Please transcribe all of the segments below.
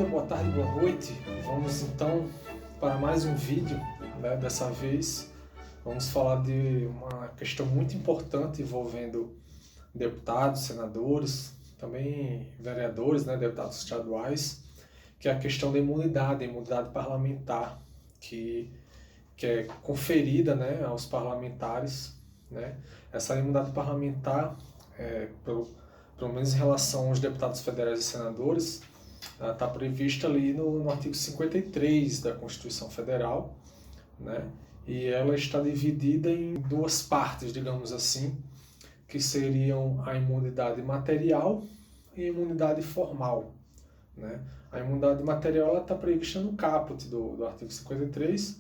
dia, boa tarde, boa noite. Vamos então para mais um vídeo, né? Dessa vez vamos falar de uma questão muito importante envolvendo deputados, senadores, também vereadores, né? Deputados estaduais, que é a questão da imunidade, a imunidade parlamentar, que é conferida, né, aos parlamentares, né? Essa imunidade parlamentar, pelo menos em relação aos deputados federais e senadores, está prevista ali no artigo 53 da Constituição Federal, né? E ela está dividida em duas partes, digamos assim, que seriam a imunidade material e a imunidade formal, né? A imunidade material está prevista no caput do artigo 53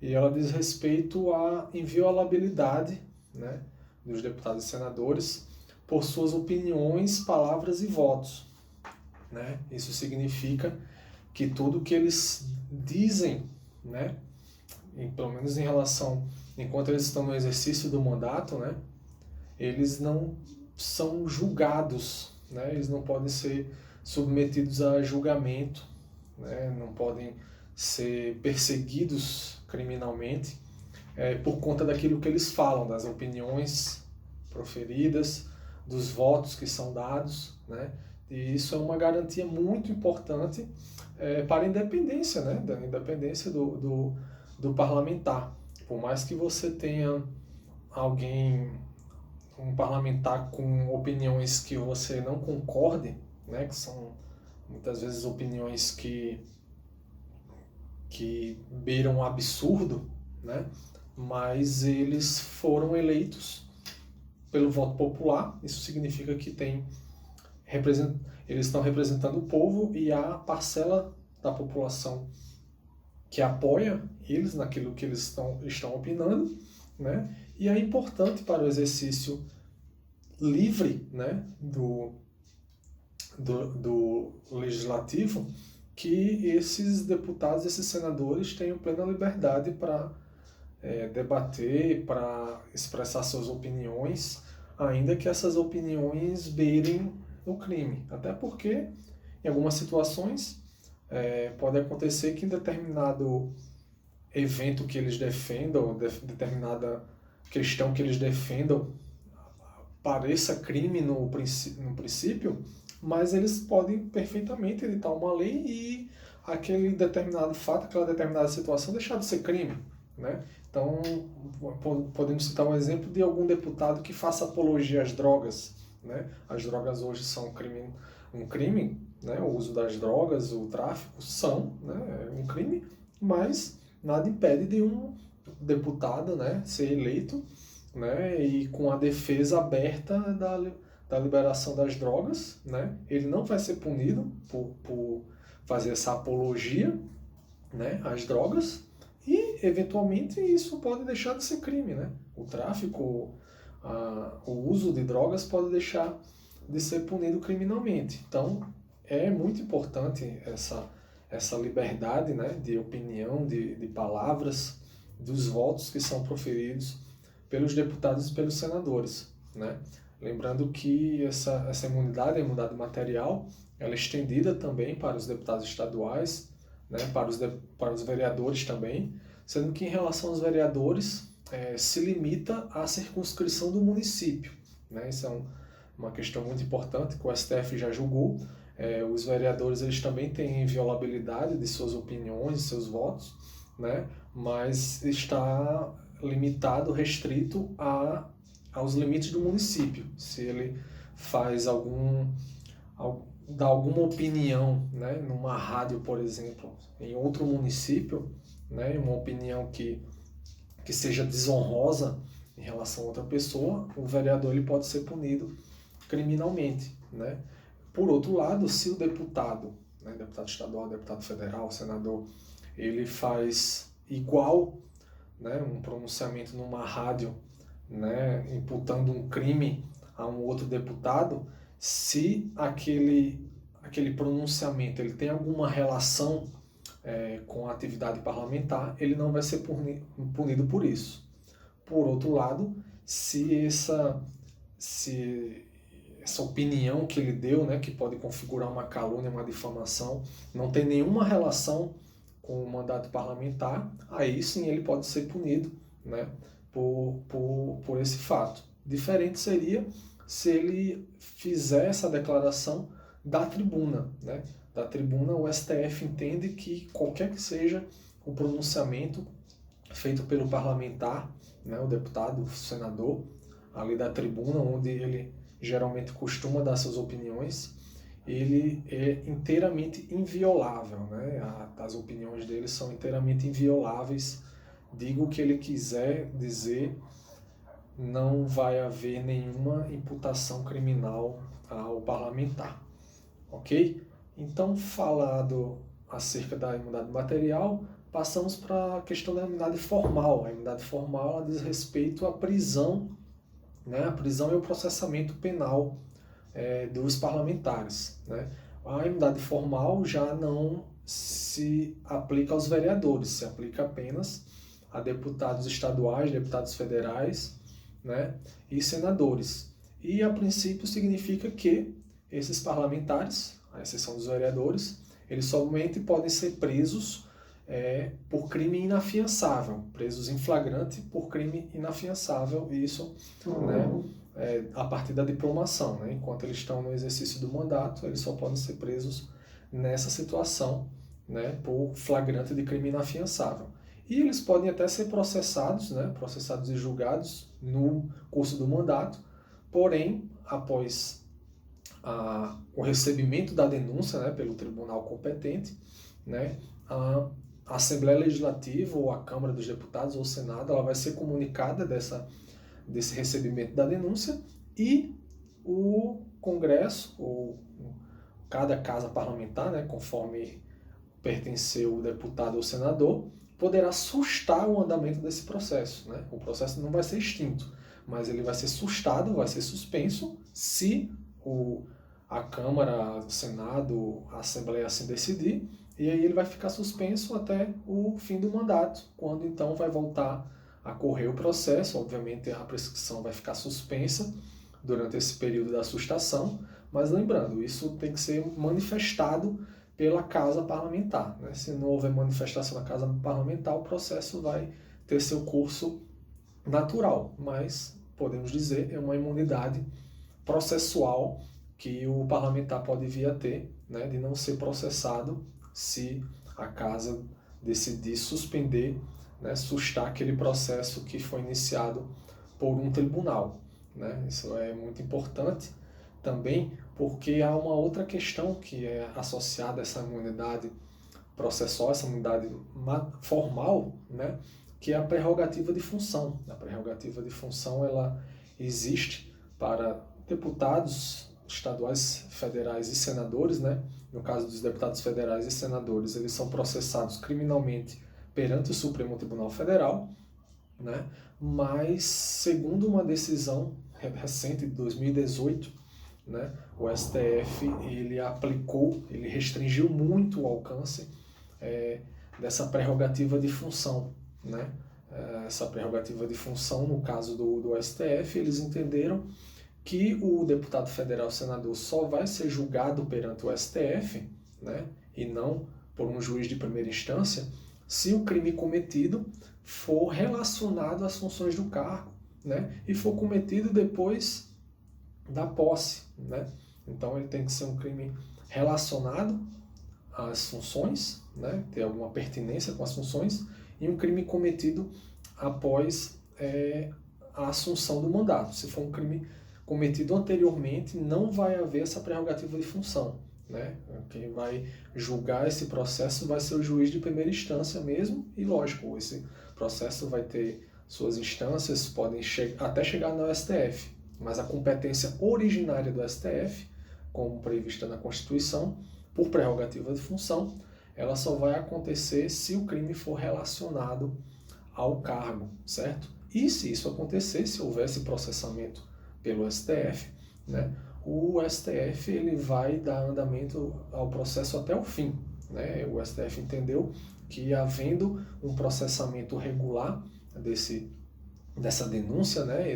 e ela diz respeito à inviolabilidade, né, dos deputados e senadores por suas opiniões, palavras e votos, né? Isso significa que tudo que eles dizem, né, pelo menos em relação, enquanto eles estão no exercício do mandato, né, eles não são julgados, né? Eles não podem ser submetidos a julgamento, né? Não podem ser perseguidos criminalmente por conta daquilo que eles falam, das opiniões proferidas, dos votos que são dados, né? E isso é uma garantia muito importante para a independência, né? Da independência do parlamentar. Por mais que você tenha um parlamentar com opiniões que você não concorde, né? Que são muitas vezes opiniões que beiram um absurdo, né? Mas eles foram eleitos pelo voto popular. Isso significa que eles estão representando o povo e a parcela da população que apoia eles naquilo que eles estão opinando, né? E é importante para o exercício livre, né, do legislativo que esses deputados, esses senadores tenham plena liberdade para debater, para expressar suas opiniões, ainda que essas opiniões beirem o crime. Até porque, em algumas situações, pode acontecer que em determinado evento que eles defendam, determinada questão que eles defendam, pareça crime no princípio, mas eles podem perfeitamente editar uma lei e aquele determinado fato, aquela determinada situação deixar de ser crime, né? Então, podemos citar um exemplo de algum deputado que faça apologia às drogas, né? As drogas hoje são um crime, né? O uso das drogas, o tráfico são, né, um crime, mas nada impede de um deputado, né, ser eleito, né, e com a defesa aberta da liberação das drogas, né? Ele não vai ser punido por fazer essa apologia, né, às drogas, e eventualmente isso pode deixar de ser crime, né? O tráfico, o uso de drogas pode deixar de ser punido criminalmente. Então é muito importante essa liberdade, né, de opinião, de palavras, dos votos que são proferidos pelos deputados e pelos senadores, né? Lembrando que essa imunidade, a imunidade material, ela é estendida também para os deputados estaduais, né, para os vereadores também, sendo que em relação aos vereadores se limita à circunscrição do município, né? Isso é uma questão muito importante que o STF já julgou. Os vereadores eles também têm inviolabilidade de suas opiniões, de seus votos, né? Mas está limitado, restrito aos limites do município. Se ele faz dá alguma opinião, né, numa rádio, por exemplo, em outro município, né, uma opinião que seja desonrosa em relação a outra pessoa, o vereador ele pode ser punido criminalmente, né? Por outro lado, se o deputado, né, deputado estadual, deputado federal, senador, ele faz igual, né, um pronunciamento numa rádio, né, imputando um crime a um outro deputado, se aquele pronunciamento ele tem alguma relação com a atividade parlamentar, ele não vai ser punido por isso. Por outro lado, se essa opinião que ele deu, né, que pode configurar uma calúnia, uma difamação, não tem nenhuma relação com o mandato parlamentar, aí sim ele pode ser punido, né, por esse fato. Diferente seria se ele fizer essa declaração da tribuna, né? Da tribuna, o STF entende que qualquer que seja o pronunciamento feito pelo parlamentar, né, o deputado, o senador, ali da tribuna, onde ele geralmente costuma dar suas opiniões, ele é inteiramente inviolável, né? As opiniões dele são inteiramente invioláveis. Diga o que ele quiser dizer, não vai haver nenhuma imputação criminal ao parlamentar, ok? Então, falado acerca da imunidade material, passamos para a questão da imunidade formal. A imunidade formal ela diz respeito à prisão, né? A prisão e o processamento penal dos parlamentares, né? A imunidade formal já não se aplica aos vereadores, se aplica apenas a deputados estaduais, deputados federais, né, e senadores. E, a princípio, significa que esses parlamentares, à exceção dos vereadores, eles somente podem ser presos por crime inafiançável, presos em flagrante por crime inafiançável, isso, né, a partir da diplomação, né? Enquanto eles estão no exercício do mandato, eles só podem ser presos nessa situação, né, por flagrante de crime inafiançável. E eles podem até ser processados, né, processados e julgados no curso do mandato, porém, após o recebimento da denúncia, né, pelo tribunal competente, né, a Assembleia Legislativa ou a Câmara dos Deputados ou o Senado ela vai ser comunicada desse recebimento da denúncia e o Congresso, ou cada casa parlamentar, né, conforme pertenceu o deputado ou senador, poderá sustar o andamento desse processo, né? O processo não vai ser extinto, mas ele vai ser sustado, vai ser suspenso, se a Câmara, o Senado, a Assembleia assim decidir, e aí ele vai ficar suspenso até o fim do mandato, quando então vai voltar a correr o processo. Obviamente a prescrição vai ficar suspensa durante esse período da sustação, mas lembrando, isso tem que ser manifestado pela casa parlamentar, né? Se não houver manifestação na casa parlamentar, o processo vai ter seu curso natural, mas podemos dizer é uma imunidade processual que o parlamentar pode vir a ter, né, de não ser processado se a casa decidir suspender, né, sustar aquele processo que foi iniciado por um tribunal, né? Isso é muito importante também, porque há uma outra questão que é associada a essa imunidade processual, essa imunidade formal, né, que é a prerrogativa de função. A prerrogativa de função ela existe para deputados estaduais, federais e senadores, né? No caso dos deputados federais e senadores, eles são processados criminalmente perante o Supremo Tribunal Federal, né? Mas, segundo uma decisão recente de 2018, né, o STF ele restringiu muito o alcance dessa prerrogativa de função, né? Essa prerrogativa de função, no caso do STF, eles entenderam que o deputado federal, o senador, só vai ser julgado perante o STF, né, e não por um juiz de primeira instância, se o crime cometido for relacionado às funções do cargo, né, e for cometido depois da posse, né? Então ele tem que ser um crime relacionado às funções, né, ter alguma pertinência com as funções, e um crime cometido após a assunção do mandato. Se for um crime cometido anteriormente, não vai haver essa prerrogativa de função, né? Quem vai julgar esse processo vai ser o juiz de primeira instância mesmo, e lógico, esse processo vai ter suas instâncias, podem até chegar no STF, mas a competência originária do STF, como prevista na Constituição, por prerrogativa de função, ela só vai acontecer se o crime for relacionado ao cargo, certo? E se isso acontecer, se houvesse processamento pelo STF, né, o STF ele vai dar andamento ao processo até o fim, né? O STF entendeu que, havendo um processamento regular dessa denúncia, né,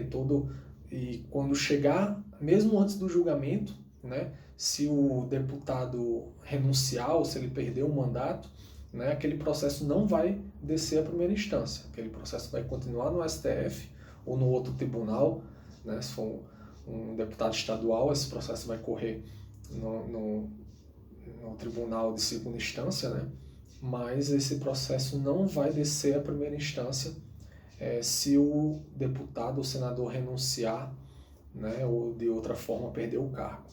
E quando chegar, mesmo antes do julgamento, né, se o deputado renunciar ou se ele perder o mandato, né, aquele processo não vai descer à primeira instância. Aquele processo vai continuar no STF ou no outro tribunal, né, se for um deputado estadual, esse processo vai correr no tribunal de segunda instância, né, mas esse processo não vai descer à primeira instância se o deputado ou senador renunciar, né, ou de outra forma perder o cargo.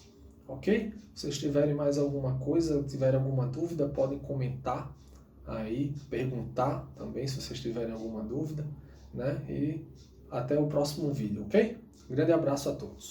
Ok? Se vocês tiverem mais alguma coisa, tiverem alguma dúvida, podem comentar aí, perguntar também se vocês tiverem alguma dúvida, né? E até o próximo vídeo, ok? Um grande abraço a todos.